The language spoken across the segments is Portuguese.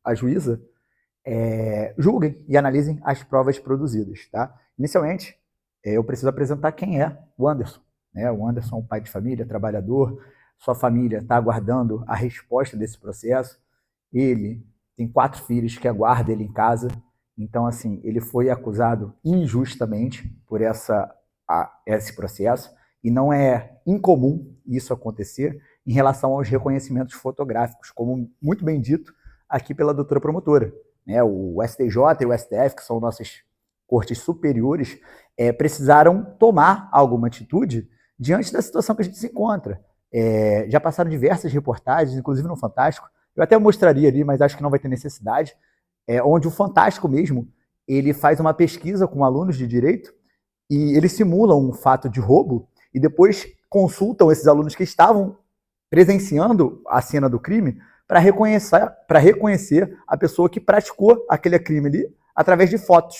a juíza, julguem e analisem as provas produzidas, tá? Inicialmente, eu preciso apresentar quem é o Anderson, né? O Anderson é um pai de família, trabalhador, sua família está aguardando a resposta desse processo, ele tem 4 filhos que aguardam ele em casa, então, assim, ele foi acusado injustamente por esse processo, e não é incomum isso acontecer em relação aos reconhecimentos fotográficos, como muito bem dito aqui pela doutora promotora, né? O STJ e o STF, que são nossas cortes superiores, precisaram tomar alguma atitude diante da situação que a gente se encontra. Já passaram diversas reportagens, inclusive no Fantástico, eu até mostraria ali, mas acho que não vai ter necessidade, onde o Fantástico mesmo, ele faz uma pesquisa com alunos de direito e eles simulam um fato de roubo e depois consultam esses alunos que estavam presenciando a cena do crime para reconhecer a pessoa que praticou aquele crime ali através de fotos.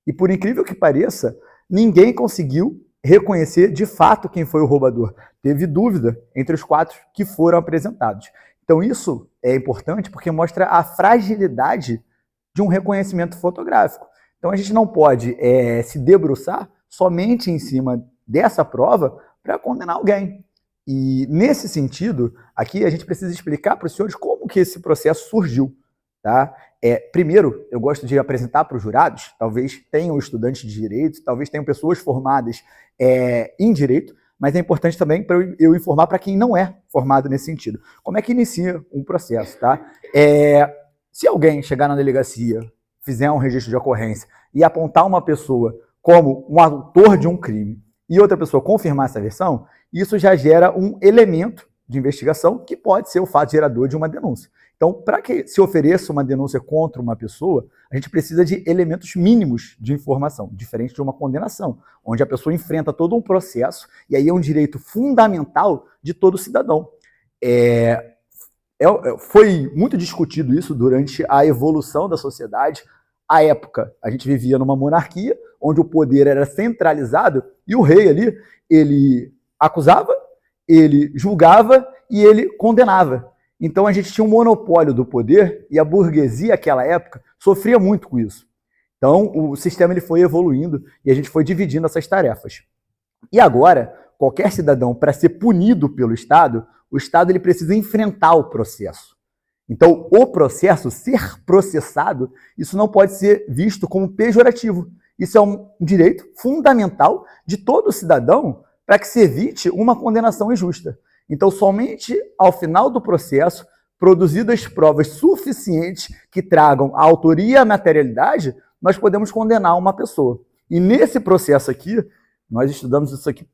E por incrível que pareça, ninguém conseguiu reconhecer de fato quem foi o roubador. Teve dúvida entre os 4 que foram apresentados. Então isso é importante porque mostra a fragilidade de um reconhecimento fotográfico. Então a gente não pode se debruçar somente em cima dessa prova para condenar alguém. E nesse sentido, aqui a gente precisa explicar para os senhores como que esse processo surgiu, tá? Primeiro, eu gosto de apresentar para os jurados, talvez tenham estudantes de direito, talvez tenham pessoas formadas em direito, mas é importante também para eu informar para quem não é formado nesse sentido. Como é que inicia um processo, tá? Se alguém chegar na delegacia, fizer um registro de ocorrência e apontar uma pessoa como um autor de um crime e outra pessoa confirmar essa versão, isso já gera um elemento de investigação que pode ser o fato gerador de uma denúncia. Então, para que se ofereça uma denúncia contra uma pessoa, a gente precisa de elementos mínimos de informação, diferente de uma condenação, onde a pessoa enfrenta todo um processo, e aí é um direito fundamental de todo cidadão. Foi muito discutido isso durante a evolução da sociedade. À época, a gente vivia numa monarquia, onde o poder era centralizado, e o rei ali, ele acusava, ele julgava e ele condenava. Então a gente tinha um monopólio do poder e a burguesia naquela época sofria muito com isso. Então o sistema ele foi evoluindo e a gente foi dividindo essas tarefas. E agora, qualquer cidadão, para ser punido pelo Estado, o Estado ele precisa enfrentar o processo. Então o processo, ser processado, isso não pode ser visto como pejorativo. Isso é um direito fundamental de todo cidadão para que se evite uma condenação injusta. Então, somente ao final do processo, produzidas provas suficientes que tragam a autoria e a materialidade, nós podemos condenar uma pessoa. E nesse processo aqui, nós estudamos isso aqui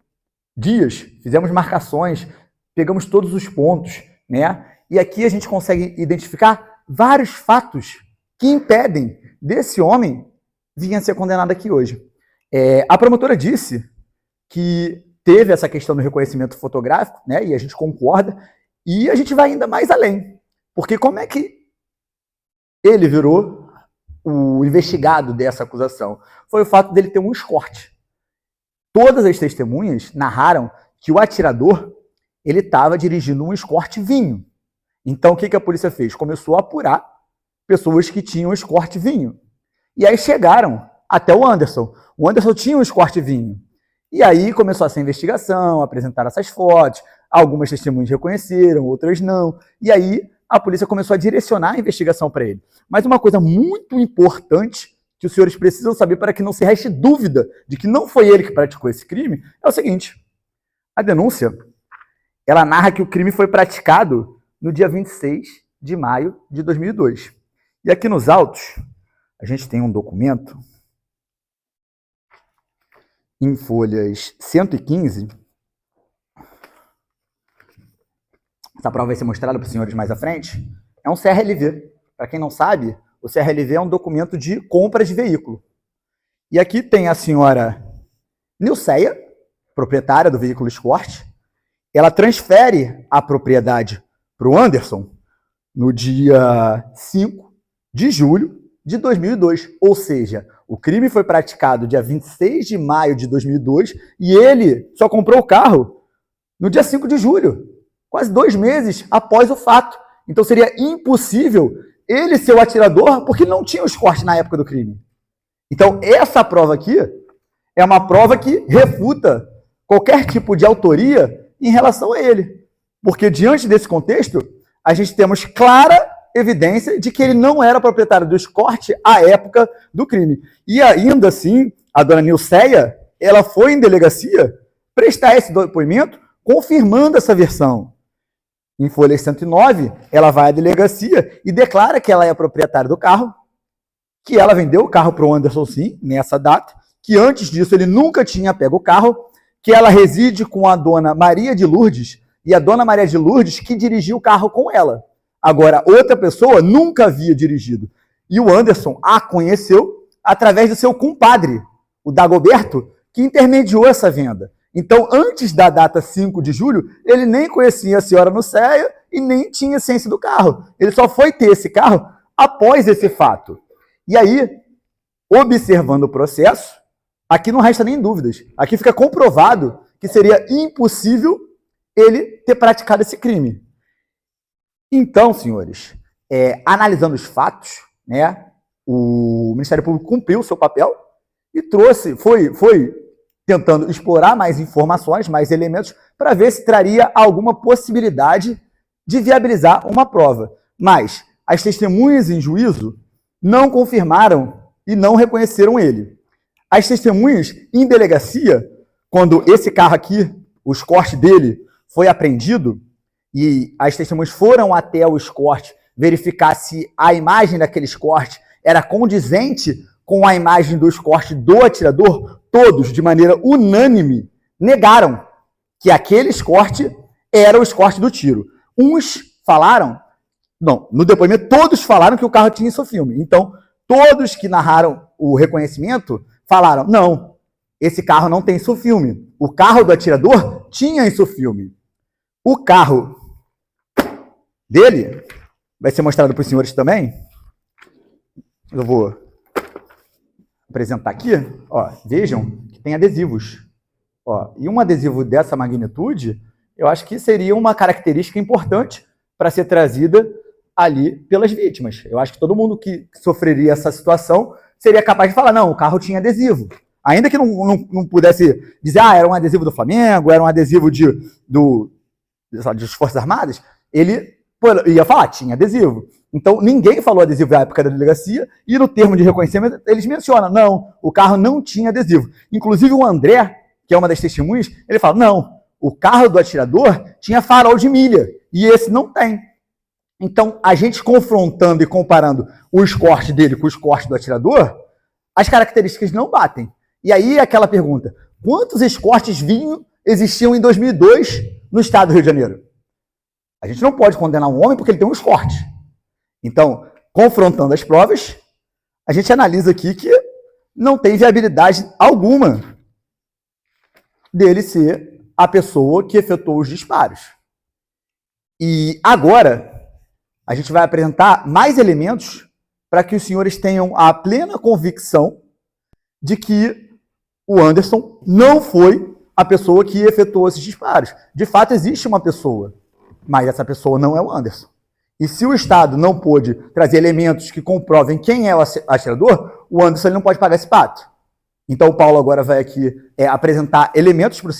dias, fizemos marcações, pegamos todos os pontos, né? E aqui a gente consegue identificar vários fatos que impedem desse homem vir a ser condenado aqui hoje. A promotora disse que teve essa questão do reconhecimento fotográfico, né? E a gente concorda, e a gente vai ainda mais além. Porque como é que ele virou o investigado dessa acusação? Foi o fato dele ter um escorte. Todas as testemunhas narraram que o atirador ele estava dirigindo um escorte vinho. Então o que a polícia fez? Começou a apurar pessoas que tinham escorte vinho. E aí chegaram até o Anderson. O Anderson tinha um escorte vinho. E aí começou essa investigação, apresentaram essas fotos, algumas testemunhas reconheceram, outras não. E aí a polícia começou a direcionar a investigação para ele. Mas uma coisa muito importante que os senhores precisam saber para que não se reste dúvida de que não foi ele que praticou esse crime é o seguinte: a denúncia ela narra que o crime foi praticado no dia 26 de maio de 2002. E aqui nos autos, a gente tem um documento em folhas 115, essa prova vai ser mostrada para os senhores mais à frente, é um CRLV. Para quem não sabe, o CRLV é um documento de compra de veículo. E aqui tem a senhora Nilceia, proprietária do veículo Escort, ela transfere a propriedade para o Anderson no dia 5 de julho de 2002, ou seja, o crime foi praticado dia 26 de maio de 2002 e ele só comprou o carro no dia 5 de julho, quase 2 meses após o fato. Então seria impossível ele ser o atirador porque não tinha os cortes na época do crime. Então, essa prova aqui é uma prova que refuta qualquer tipo de autoria em relação a ele. Porque, diante desse contexto, a gente temos clara evidência de que ele não era proprietário dos cortes à época do crime. E ainda assim, a dona Nilceia, ela foi em delegacia prestar esse depoimento confirmando essa versão. Em folha 109, ela vai à delegacia e declara que ela é proprietária do carro, que ela vendeu o carro para o Anderson, sim, nessa data, que antes disso ele nunca tinha pego o carro, que ela reside com a dona Maria de Lourdes, e a dona Maria de Lourdes que dirigiu o carro com ela. Agora, outra pessoa nunca havia dirigido. E o Anderson a conheceu através do seu compadre, o Dagoberto, que intermediou essa venda. Então, antes da data 5 de julho, ele nem conhecia a senhora Nilceia e nem tinha ciência do carro. Ele só foi ter esse carro após esse fato. E aí, observando o processo, aqui não resta nem dúvidas. Aqui fica comprovado que seria impossível ele ter praticado esse crime. Então, senhores, analisando os fatos, né, o Ministério Público cumpriu o seu papel e foi tentando explorar mais informações, mais elementos, para ver se traria alguma possibilidade de viabilizar uma prova. Mas as testemunhas em juízo não confirmaram e não reconheceram ele. As testemunhas em delegacia, quando esse carro aqui, os cortes dele, foi apreendido, e as testemunhas foram até o escorte verificar se a imagem daqueles cortes era condizente com a imagem do escorte do atirador, todos, de maneira unânime, negaram que aquele escorte era o escorte do tiro. Uns falaram, não, no depoimento todos falaram que o carro tinha isofilme. Então, todos que narraram o reconhecimento falaram, não, esse carro não tem isofilme. O carro do atirador tinha isofilme. O carro dele vai ser mostrado para os senhores também. Eu vou apresentar aqui. Ó, vejam que tem adesivos. Ó, e um adesivo dessa magnitude, eu acho que seria uma característica importante para ser trazida ali pelas vítimas. Eu acho que todo mundo que sofreria essa situação seria capaz de falar, não, o carro tinha adesivo. Ainda que não pudesse dizer, era um adesivo do Flamengo, era um adesivo das Forças Armadas, ele ia falar, tinha adesivo. Então, ninguém falou adesivo na época da delegacia, e no termo de reconhecimento, eles mencionam, não, o carro não tinha adesivo. Inclusive, o André, que é uma das testemunhas, ele fala, não, o carro do atirador tinha farol de milha, e esse não tem. Então, a gente confrontando e comparando o escorte dele com o escorte do atirador, as características não batem. E aí, aquela pergunta, quantos escortes vinho existiam em 2002 no estado do Rio de Janeiro? A gente não pode condenar um homem porque ele tem um escorte. Então, confrontando as provas, a gente analisa aqui que não tem viabilidade alguma dele ser a pessoa que efetuou os disparos. E agora, a gente vai apresentar mais elementos para que os senhores tenham a plena convicção de que o Anderson não foi a pessoa que efetuou esses disparos. De fato, existe uma pessoa, mas essa pessoa não é o Anderson. E se o Estado não pôde trazer elementos que comprovem quem é o atirador, o Anderson ele não pode pagar esse pato. Então o Paulo agora vai aqui apresentar elementos para o senhor.